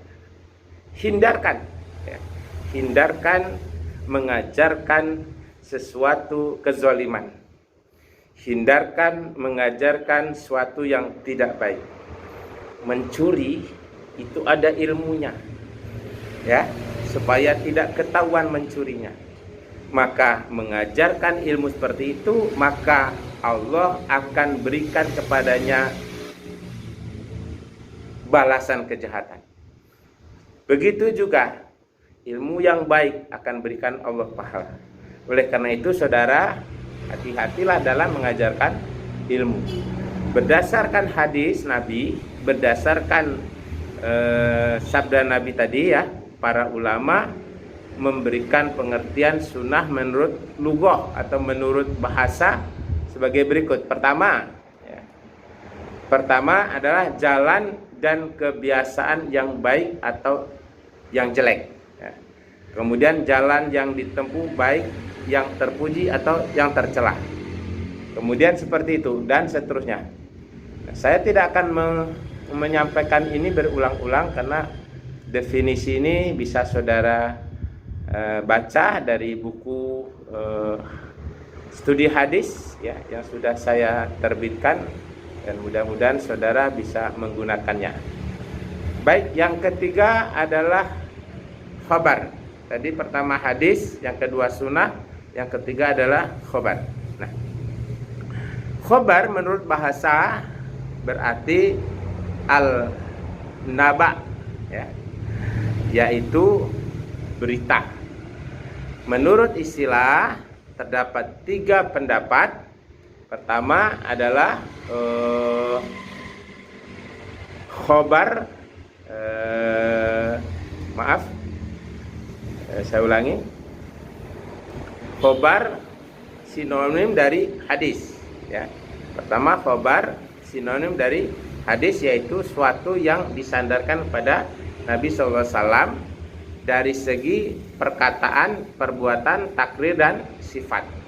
hindarkan mengajarkan sesuatu kezaliman. Hindarkan mengajarkan sesuatu yang tidak baik. Mencuri itu ada ilmunya. Ya, supaya tidak ketahuan mencurinya. Maka mengajarkan ilmu seperti itu, maka Allah akan berikan kepadanya balasan kejahatan. Begitu juga ilmu yang baik akan berikan Allah pahala. Oleh karena itu, saudara, hati-hatilah dalam mengajarkan ilmu. Berdasarkan hadis Nabi, berdasarkan sabda Nabi tadi ya, para ulama memberikan pengertian sunnah menurut lughah atau menurut bahasa sebagai berikut. Pertama adalah jalan dan kebiasaan yang baik atau yang jelek. Kemudian jalan yang ditempuh baik, yang terpuji atau yang tercela. Kemudian seperti itu dan seterusnya. Saya tidak akan menyampaikan ini berulang-ulang karena definisi ini bisa saudara baca dari buku studi hadis ya, yang sudah saya terbitkan. Dan mudah-mudahan saudara bisa menggunakannya. Baik, yang ketiga adalah khabar. Tadi pertama hadis, yang kedua sunnah, yang ketiga adalah khabar. Nah, khabar menurut bahasa berarti al-naba ya, yaitu berita. Menurut istilah terdapat 3 pendapat. Pertama adalah khobar, saya ulangi, khobar sinonim dari hadis ya. Pertama, khobar sinonim dari hadis, yaitu suatu yang disandarkan pada Nabi SAW dari segi perkataan, perbuatan, takrir dan sifat.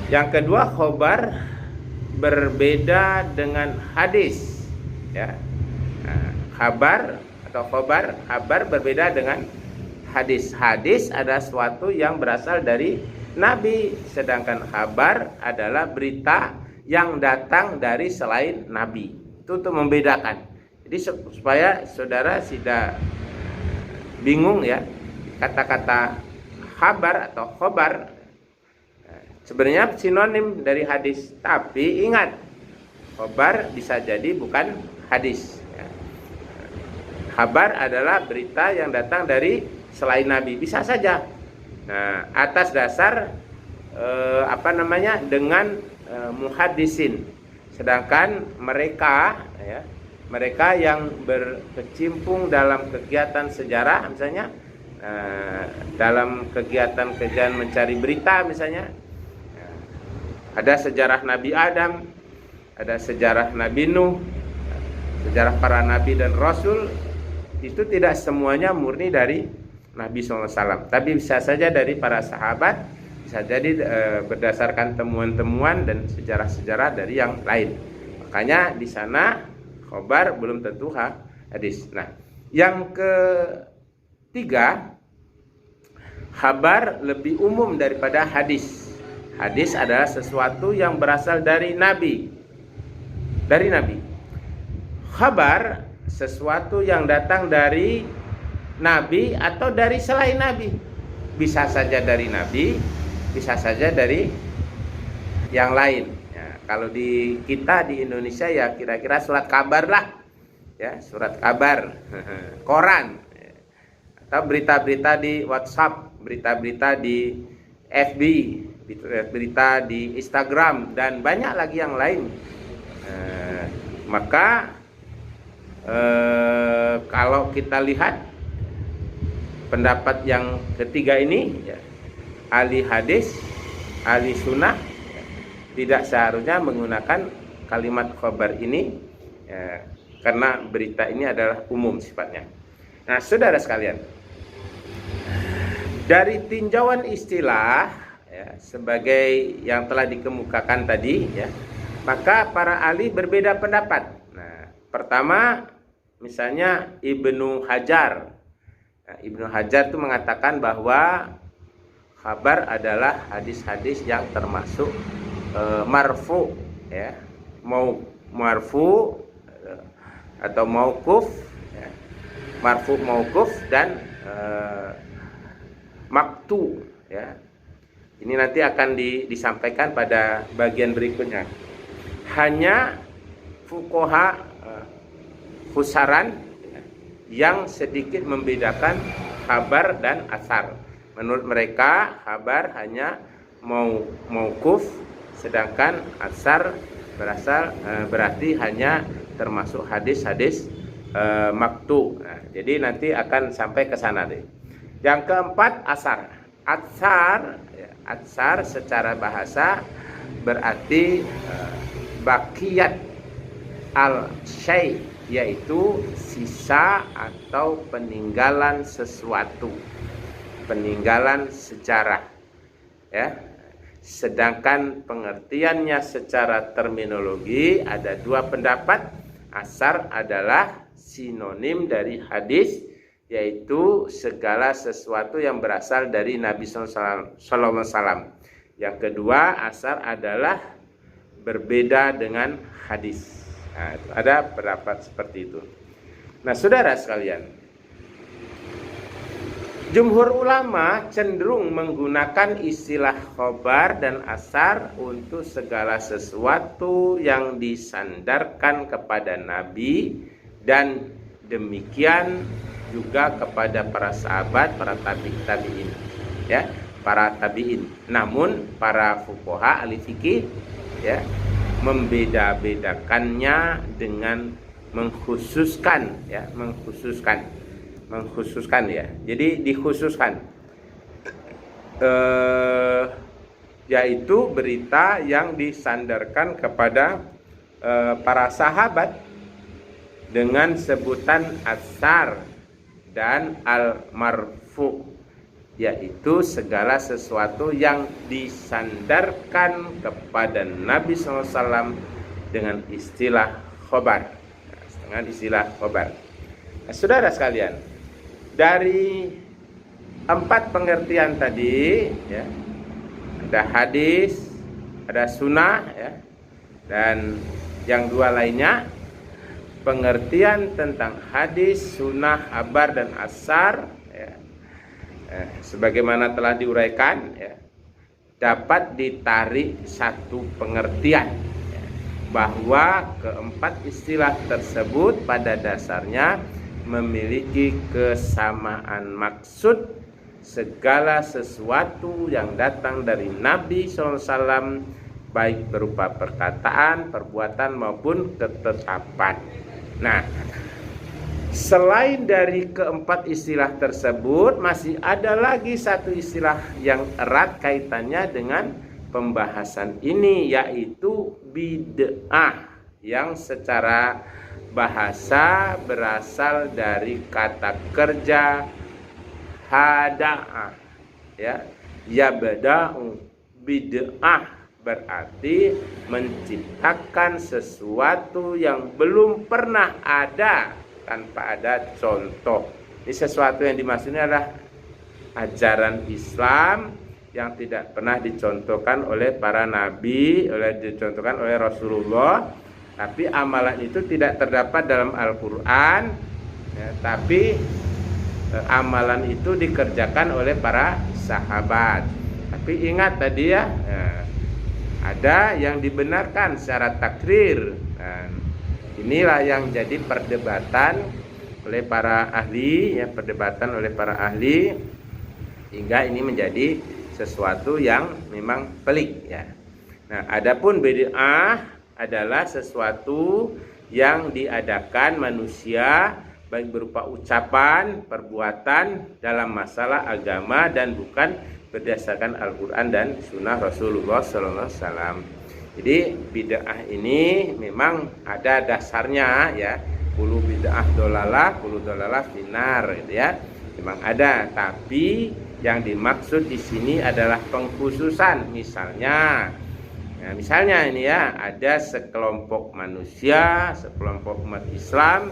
Yang kedua, khobar berbeda dengan hadis ya. Kabar atau khobar berbeda dengan hadis. Hadis adalah sesuatu yang berasal dari Nabi, sedangkan kabar adalah berita yang datang dari selain Nabi. Itu untuk membedakan. Jadi supaya saudara tidak bingung ya, kata-kata kabar atau khobar sebenarnya sinonim dari hadis, tapi ingat, khabar bisa jadi bukan hadis. Khabar adalah berita yang datang dari selain Nabi, bisa saja. Nah, atas dasar dengan muhaddisin. Sedangkan mereka yang berkecimpung dalam kegiatan sejarah, misalnya dalam kegiatan mencari berita, misalnya ada sejarah Nabi Adam, ada sejarah Nabi Nuh, sejarah para nabi dan rasul. Itu tidak semuanya murni dari Nabi SAW, tapi bisa saja dari para sahabat, bisa jadi berdasarkan temuan-temuan dan sejarah-sejarah dari yang lain. Makanya di sana khabar belum tentu hadis. Nah, yang ketiga, khabar lebih umum daripada hadis. Hadis adalah sesuatu yang berasal dari Nabi. Dari Nabi. Khabar sesuatu yang datang dari Nabi atau dari selain Nabi. Bisa saja dari Nabi, bisa saja dari yang lain. Ya, kalau di kita di Indonesia ya kira-kira surat kabar lah. Ya, surat kabar, koran, atau berita-berita di WhatsApp, berita-berita di FB, berita di Instagram, dan banyak lagi yang lain. Maka kalau kita lihat pendapat yang ketiga ini, ya, ahli hadis, ahli sunnah, ya, tidak seharusnya menggunakan kalimat khabar ini, ya, karena berita ini adalah umum sifatnya. Nah, saudara sekalian, dari tinjauan istilah, ya, sebagai yang telah dikemukakan tadi, ya, maka para ahli berbeda pendapat. Nah, pertama, misalnya Ibnu Hajar. Nah, Ibnu Hajar itu mengatakan bahwa khabar adalah hadis-hadis yang termasuk marfu, ya, mau marfu atau mauquf, ya, marfu, mauquf, dan maktu, ya. Ini nanti akan disampaikan pada bagian berikutnya. Hanya fuqaha khusaran, ya, yang sedikit membedakan khabar dan asar. Menurut mereka khabar hanya mauquf, sedangkan asar berarti hanya termasuk hadis-hadis maktu. Nah, jadi nanti akan sampai ke sana deh. Yang keempat, asar. Asar secara bahasa berarti bakiyat al-syai', yaitu sisa atau peninggalan sesuatu, peninggalan sejarah, ya. Sedangkan pengertiannya secara terminologi ada dua pendapat. Asar adalah sinonim dari hadis, yaitu segala sesuatu yang berasal dari Nabi SAW. Yang kedua, asar adalah berbeda dengan hadis. Nah, ada pendapat seperti itu. Nah, saudara sekalian, jumhur ulama cenderung menggunakan istilah khobar dan asar untuk segala sesuatu yang disandarkan kepada Nabi, dan demikian juga kepada para sahabat, para tabi'in, ya, para tabi'in. Namun para fuqaha ahli fikih, ya, membeda-bedakannya dengan mengkhususkan, ya, mengkhususkan, ya. Jadi dikhususkan, yaitu berita yang disandarkan kepada para sahabat dengan sebutan asar dan al-marfu, yaitu segala sesuatu yang disandarkan kepada Nabi SAW dengan istilah khobar. Dengan istilah khobar. Nah, saudara sekalian, dari empat pengertian tadi, ya, ada hadis, ada sunnah, ya, dan yang dua lainnya, pengertian tentang hadis, sunnah, khabar, dan asar, ya, sebagaimana telah diuraikan, ya, dapat ditarik satu pengertian, ya, bahwa keempat istilah tersebut pada dasarnya memiliki kesamaan maksud. Segala sesuatu yang datang dari Nabi SAW, baik berupa perkataan, perbuatan, maupun ketetapan. Nah, selain dari keempat istilah tersebut, masih ada lagi satu istilah yang erat kaitannya dengan pembahasan ini, yaitu bid'ah, yang secara bahasa berasal dari kata kerja hada'a, ya, yabda'u. Bid'ah berarti menciptakan sesuatu yang belum pernah ada, tanpa ada contoh. Ini sesuatu yang dimaksudnya adalah ajaran Islam yang tidak pernah dicontohkan oleh para nabi, dicontohkan oleh Rasulullah, tapi amalan itu tidak terdapat dalam Al-Quran, ya, tapi amalan itu dikerjakan oleh para sahabat. Tapi ingat tadi ya, ada yang dibenarkan secara takrir. Dan inilah yang jadi perdebatan oleh para ahli, ya, perdebatan oleh para ahli, hingga ini menjadi sesuatu yang memang pelik, ya. Nah, adapun bid'ah adalah sesuatu yang diadakan manusia baik berupa ucapan, perbuatan dalam masalah agama dan bukan berdasarkan Al-Quran dan Sunnah Rasulullah SAW. Jadi bid'ah ini memang ada dasarnya, ya. Kullu bid'ah dolalah, kullu dolalah finar, gitu ya. Memang ada, tapi yang dimaksud di sini adalah pengkhususan. Misalnya ini ya, ada sekelompok manusia, sekelompok umat Islam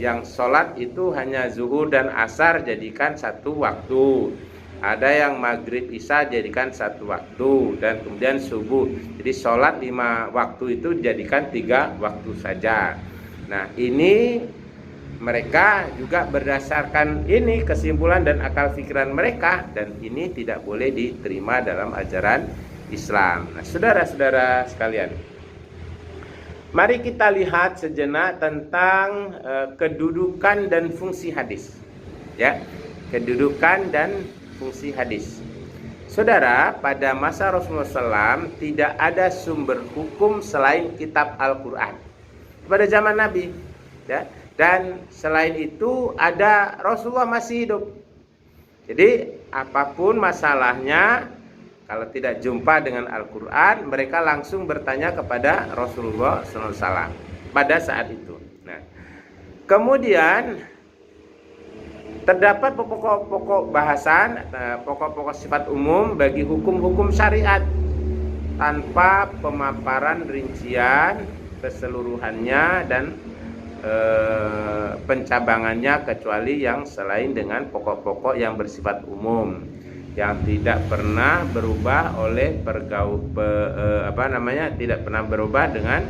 yang sholat itu hanya zuhur dan asar jadikan satu waktu. Ada yang maghrib isya jadikan satu waktu, dan kemudian subuh. Jadi sholat 5 waktu itu jadikan 3 waktu saja. Nah, ini mereka juga berdasarkan ini kesimpulan dan akal pikiran mereka, dan ini tidak boleh diterima dalam ajaran Islam. Nah, saudara-saudara sekalian, mari kita lihat sejenak tentang kedudukan dan fungsi hadis. Ya, kedudukan dan fungsi hadis. Saudara, pada masa Rasulullah SAW tidak ada sumber hukum selain kitab Al-Quran. Pada zaman Nabi, ya. Dan selain itu ada Rasulullah masih hidup. Jadi apapun masalahnya, kalau tidak jumpa dengan Al-Quran, mereka langsung bertanya kepada Rasulullah SAW pada saat itu. Nah, kemudian terdapat pokok-pokok bahasan, pokok-pokok sifat umum bagi hukum-hukum syariat tanpa pemaparan rincian keseluruhannya dan pencabangannya, kecuali yang selain dengan pokok-pokok yang bersifat umum yang tidak pernah berubah oleh tidak pernah berubah dengan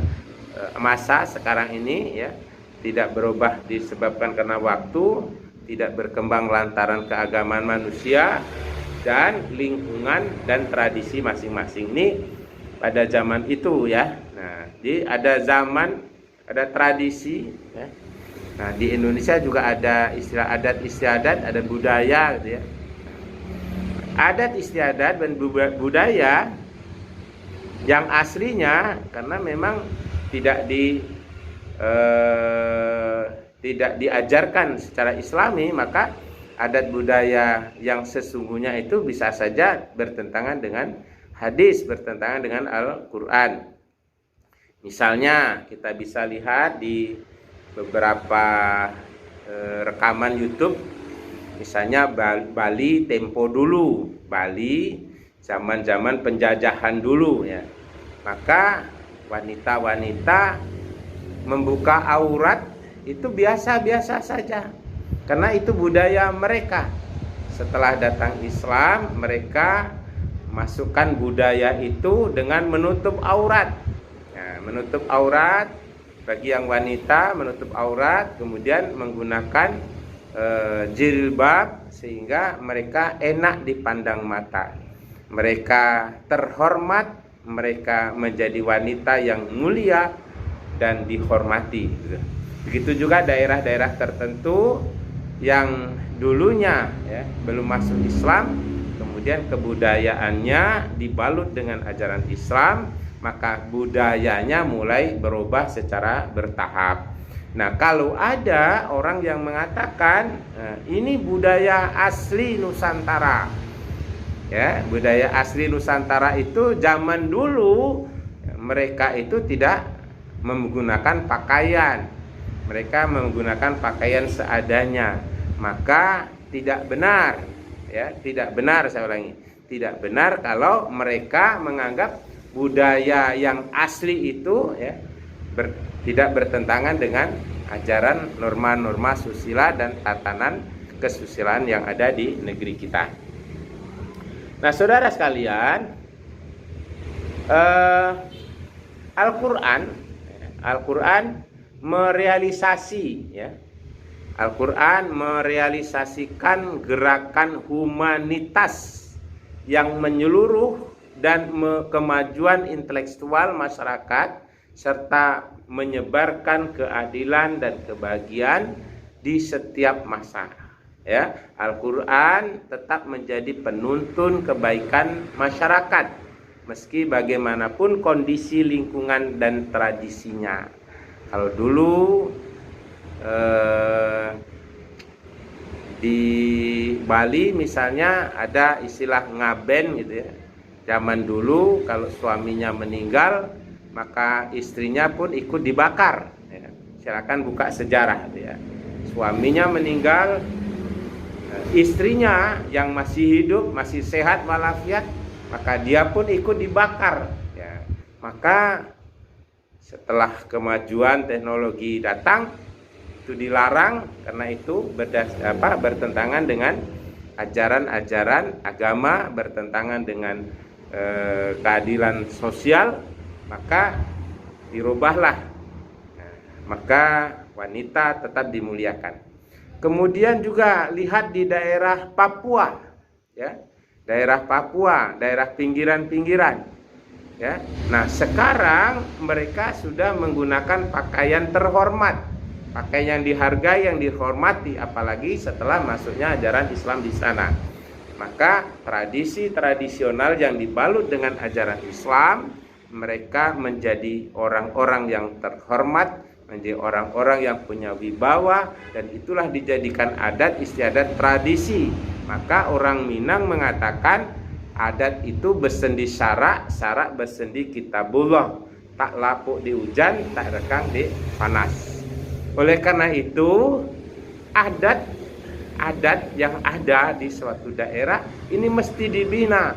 masa sekarang ini, ya, tidak berubah disebabkan karena waktu, tidak berkembang lantaran keagamaan manusia dan lingkungan dan tradisi masing-masing. Ini pada zaman itu, ya. Nah, jadi ada zaman, ada tradisi, ya. Nah, di Indonesia juga ada istilah adat istiadat, ada budaya, gitu ya. Adat istiadat dan budaya yang aslinya karena memang tidak diajarkan secara Islami, maka adat budaya yang sesungguhnya itu bisa saja bertentangan dengan hadis, bertentangan dengan Al-Quran. Misalnya kita bisa lihat di beberapa rekaman YouTube, misalnya Bali tempo dulu, Bali zaman-zaman penjajahan dulu, ya. Maka wanita-wanita membuka aurat itu biasa-biasa saja, karena itu budaya mereka. Setelah datang Islam, mereka masukkan budaya itu dengan menutup aurat. Menutup aurat bagi yang wanita, menutup aurat, kemudian menggunakan jilbab sehingga mereka enak dipandang mata, mereka terhormat, mereka menjadi wanita yang mulia dan dihormati. Begitu juga daerah-daerah tertentu yang dulunya, ya, belum masuk Islam, kemudian kebudayaannya dibalut dengan ajaran Islam, maka budayanya mulai berubah secara bertahap. Nah, kalau ada orang yang mengatakan ini budaya asli Nusantara, ya, budaya asli Nusantara itu zaman dulu mereka itu tidak menggunakan pakaian, mereka menggunakan pakaian seadanya, maka tidak benar, ya, tidak benar, saya ulangi, tidak benar kalau mereka menganggap budaya yang asli itu, ya, tidak bertentangan dengan ajaran norma-norma susila dan tatanan kesusilaan yang ada di negeri kita. Nah, saudara sekalian, Al-Quran merealisasi, ya, Al-Quran merealisasikan gerakan humanitas yang menyeluruh dan kemajuan intelektual masyarakat serta menyebarkan keadilan dan kebahagiaan di setiap masa. Ya, Al-Quran tetap menjadi penuntun kebaikan masyarakat meski bagaimanapun kondisi lingkungan dan tradisinya. Kalau dulu di Bali misalnya ada istilah ngaben gitu ya. Zaman dulu kalau suaminya meninggal maka istrinya pun ikut dibakar. Ya. Silakan buka sejarah gitu ya. Suaminya meninggal, istrinya yang masih hidup, masih sehat walafiat, maka dia pun ikut dibakar. Ya. Maka setelah kemajuan teknologi datang, itu dilarang karena itu bertentangan dengan ajaran-ajaran agama, bertentangan dengan keadilan sosial, maka dirubahlah. Nah, maka wanita tetap dimuliakan. Kemudian juga lihat di daerah Papua, ya, daerah Papua, daerah pinggiran-pinggiran, ya. Nah, sekarang mereka sudah menggunakan pakaian terhormat, pakaian yang dihargai, yang dihormati, apalagi setelah masuknya ajaran Islam di sana. Maka tradisi tradisional yang dibalut dengan ajaran Islam, mereka menjadi orang-orang yang terhormat, menjadi orang-orang yang punya wibawa, dan itulah dijadikan adat istiadat tradisi. Maka orang Minang mengatakan adat itu bersendi syarak, syarak bersendi kitabullah, tak lapuk di hujan, tak rekang di panas. Oleh karena itu adat yang ada di suatu daerah ini mesti dibina,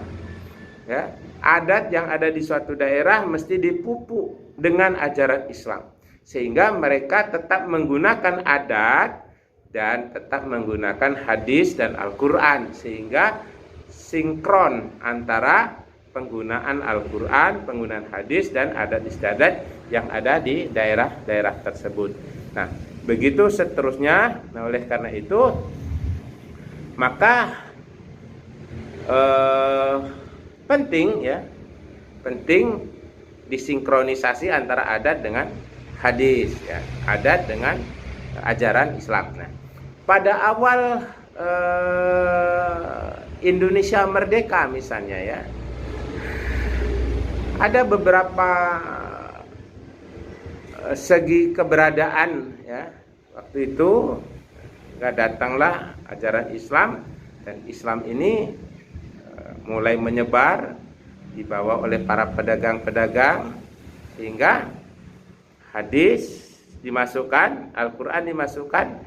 ya. Adat yang ada di suatu daerah mesti dipupuk dengan ajaran Islam, sehingga mereka tetap menggunakan adat dan tetap menggunakan hadis dan Al-Quran, sehingga sinkron antara penggunaan Al-Quran, penggunaan hadis dan adat istiadat yang ada di daerah-daerah tersebut. Nah, begitu seterusnya. Nah, oleh karena itu maka penting disinkronisasi antara adat dengan hadis, ya, adat dengan ajaran Islam. Nah, pada awal Indonesia merdeka misalnya, ya, ada beberapa segi keberadaan, ya. Waktu itu datanglah ajaran Islam, dan Islam ini mulai menyebar, dibawa oleh para pedagang-pedagang, sehingga hadis dimasukkan, Al-Quran dimasukkan,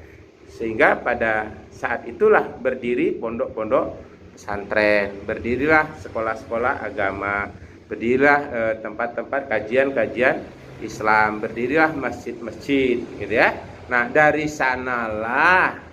sehingga pada saat itulah berdiri pondok-pondok pesantren, berdirilah sekolah-sekolah agama, berdirilah tempat-tempat kajian-kajian Islam, berdirilah masjid-masjid, gitu ya. Nah, dari sanalah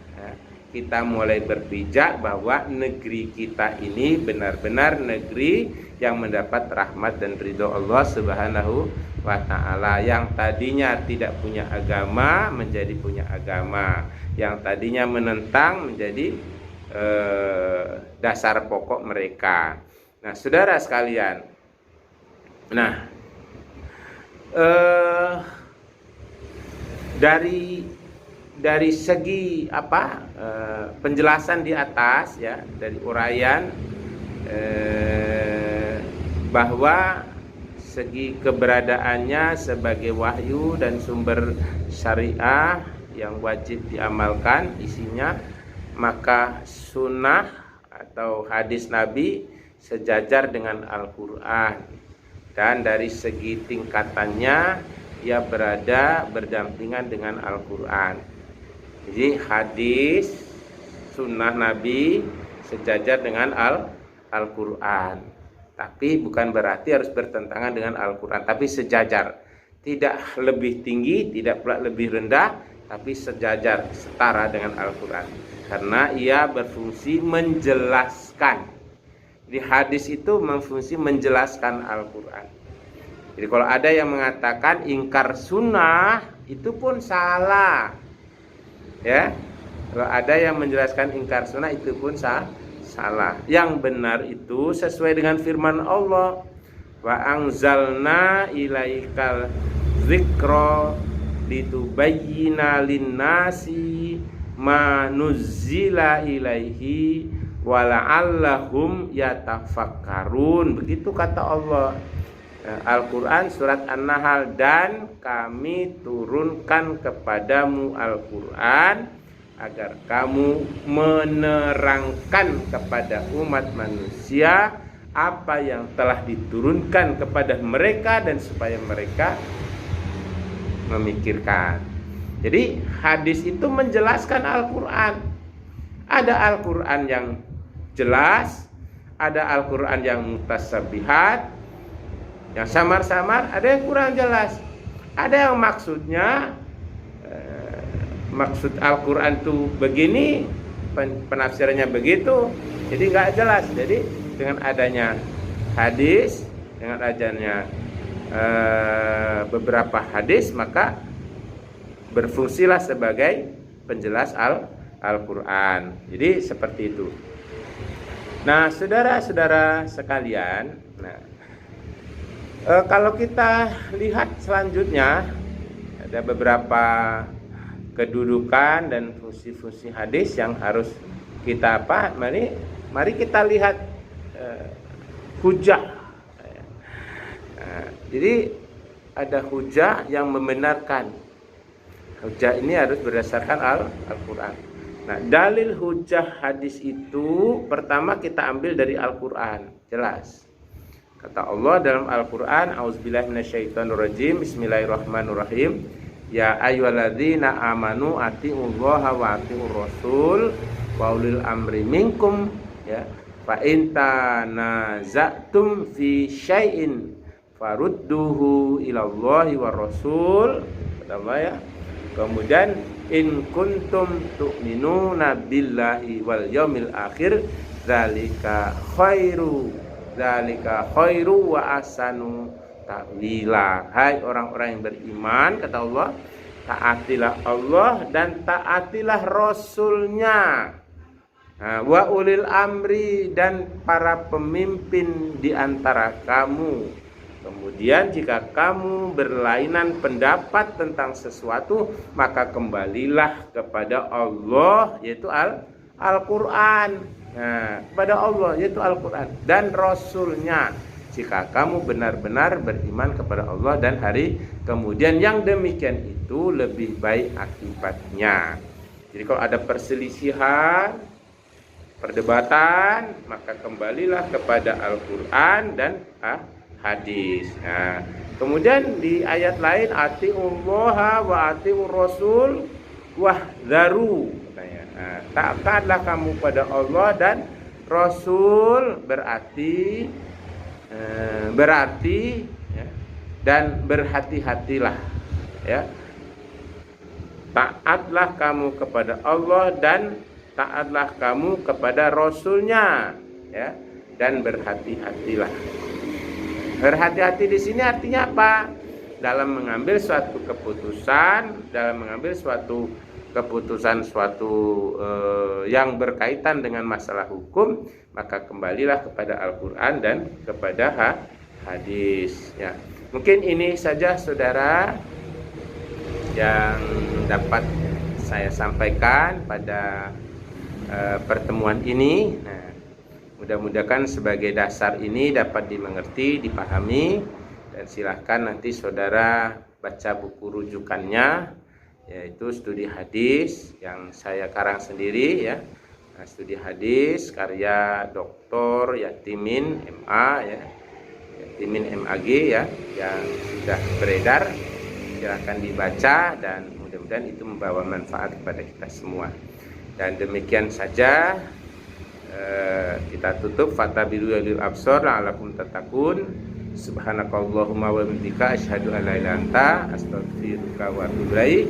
kita mulai berpijak bahwa negeri kita ini benar-benar negeri yang mendapat rahmat dan ridho Allah Subhanahu wa ta'ala. Yang tadinya tidak punya agama menjadi punya agama, yang tadinya menentang menjadi dasar pokok mereka. Nah, saudara sekalian, nah, dari segi penjelasan di atas, ya, dari uraian bahwa segi keberadaannya sebagai wahyu dan sumber syariah yang wajib diamalkan isinya, maka sunnah atau hadis Nabi sejajar dengan Al-Quran, dan dari segi tingkatannya ia berdampingan dengan Al-Quran. Jadi hadis sunnah Nabi sejajar dengan Al-Quran, tapi bukan berarti harus bertentangan dengan Al-Quran, tapi sejajar, tidak lebih tinggi, tidak pula lebih rendah, tapi sejajar, setara dengan Al-Quran, karena ia berfungsi menjelaskan. Di hadis itu berfungsi menjelaskan Al-Quran. Jadi kalau ada yang mengatakan ingkar sunnah, itu pun salah. Ya, kalau ada yang menjelaskan ingkar sunnah, itu pun salah. Yang benar itu sesuai dengan firman Allah. Wa anzalna ilaikal dzikra litubayyina linnasi ma nuzzila ilaihi wala'allahum yatafakkarun. Begitu kata Allah. Al-Quran surat An-Nahl, dan kami turunkan kepadamu Al-Quran agar kamu menerangkan kepada umat manusia apa yang telah diturunkan kepada mereka, dan supaya mereka memikirkan. Jadi hadis itu menjelaskan Al-Quran. Ada Al-Quran yang jelas, ada Al-Quran yang mutasyabihat, yang samar-samar, ada yang kurang jelas. Ada yang maksudnya maksud Al-Quran itu begini, penafsirannya begitu, jadi nggak jelas. Jadi dengan adanya hadis, dengan adanya beberapa hadis, maka berfungsilah sebagai penjelas Al-Quran. Jadi seperti itu. Nah, saudara-saudara sekalian, kalau kita lihat selanjutnya, ada beberapa kedudukan dan fungsi-fungsi hadis yang harus kita mari kita lihat hujah. Jadi ada hujah yang membenarkan. Hujah ini harus berdasarkan Al-Quran. Nah, dalil hujah hadis itu pertama kita ambil dari Al-Quran, jelas. Kata Allah dalam Al-Quran, A'udzubillahi minasyaitonirrajim, Bismillahirrahmanirrahim. Ya ayyuhalladzina amanu atiullaha wa atiur rasul wa ulil amri minkum, ya. Fa in tanaza'tum fi syai'in farudduhu ilallahi war rasul. Kata Allah, ya. Kemudian in kuntum tu'minuna billahi wal yaumil akhir dzalika khairu wa ahsanu ta'wila. Hai orang-orang yang beriman, kata Allah, taatilah Allah dan taatilah Rasulnya. Wa ulil amri, dan para pemimpin di antara kamu. Kemudian jika kamu berlainan pendapat tentang sesuatu, maka kembalilah kepada Allah, yaitu Al-Quran. Kepada Allah, yaitu Al-Quran, dan Rasulnya, jika kamu benar-benar beriman kepada Allah dan hari kemudian. Yang demikian itu lebih baik akibatnya. Jadi kalau ada perselisihan, perdebatan, maka kembalilah kepada Al-Quran dan hadis. Kemudian di ayat lain, atiullaha wa atiur rasul wahdharu, katanya. Taatlah kamu pada Allah dan Rasul, berarti ya, dan berhati-hatilah, ya. Taatlah kamu kepada Allah dan taatlah kamu kepada Rasulnya, ya, dan berhati-hatilah. Berhati-hati di sini artinya apa? Dalam mengambil suatu keputusan, yang berkaitan dengan masalah hukum, maka kembalilah kepada Al-Quran dan kepada hadis. Ya, mungkin ini saja saudara yang dapat saya sampaikan pada pertemuan ini. Nah, mudah-mudahan sebagai dasar ini dapat dimengerti, dipahami, dan silahkan nanti saudara baca buku rujukannya, yaitu studi hadis yang saya karang sendiri, ya. Nah, studi hadis karya Dr. Yatimin MA, ya. Yatimin MAG, ya, yang sudah beredar. Silahkan dibaca dan mudah-mudahan itu membawa manfaat kepada kita semua. Dan demikian saja kita tutup. Fatabiru lil absor la'alakum tattaqun. Subhanakallahumma wa bihamdika asyhadu an la ilaha illa anta astaghfiruka wa atubu ilaik.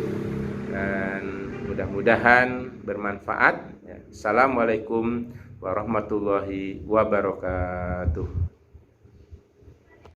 Dan mudah-mudahan bermanfaat. Assalamualaikum warahmatullahi wabarakatuh.